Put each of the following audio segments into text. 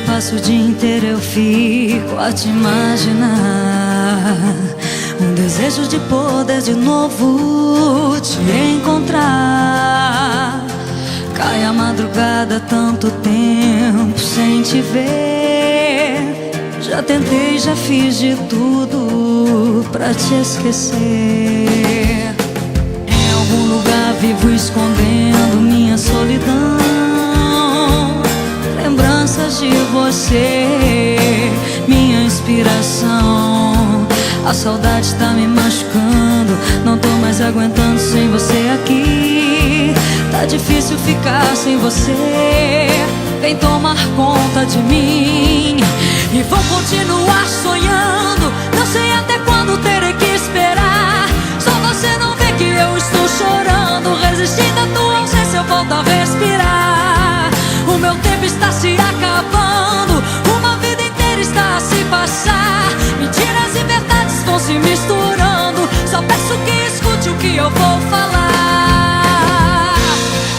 Passo o dia inteiro, eu fico a te imaginar. Um desejo de poder de novo te encontrar. Cai a madrugada, tanto tempo sem te ver. Já tentei, já fiz de tudo pra te esquecer. Em algum lugar vivo escondendo minha solidão. Lembranças de você, minha inspiração. A saudade tá me machucando, não tô mais aguentando sem você aqui. Tá difícil ficar sem você, vem tomar conta de mim. E vou continuar sonhando, não sei até quando terei que esperar. Só você não vê que eu estou chorando, resistindo à tua ausência eu volto a respirar. O meu tempo está se acabando, uma vida inteira está a se passar. Mentiras e verdades vão se misturando, só peço que escute o que eu vou falar.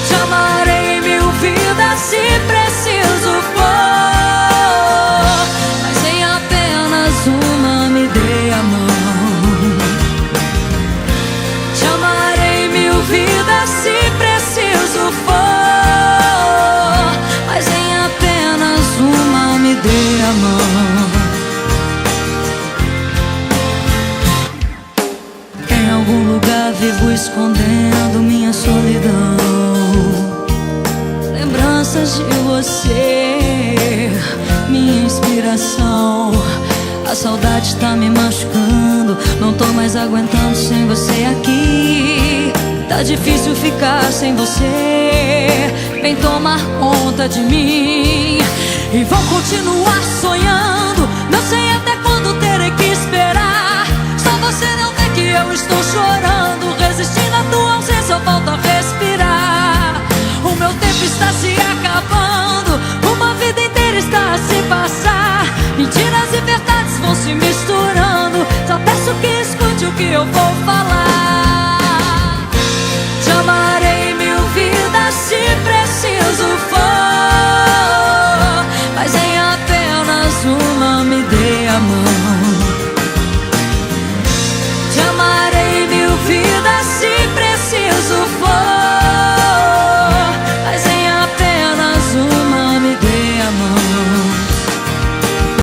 Te amarei mil vidas se preciso for, mas em apenas uma me dê a mão. Te amarei mil vidas se preciso for, mas em apenas uma me dê a mão. Em algum lugar vivo escondendo minha solidão. Lembranças de você, minha inspiração. A saudade tá me machucando, não tô mais aguentando sem você aqui. Tá difícil ficar sem você, vem tomar conta de mim. E vou continuar sonhando, não sei até quando terei que esperar. Só você não vê que eu estou chorando, resistindo à tua ausência eu volto a respirar. O meu tempo está se acabando, uma vida inteira está a se passar. Mentiras e verdades vão se misturando, só peço que escute o que eu vou falar.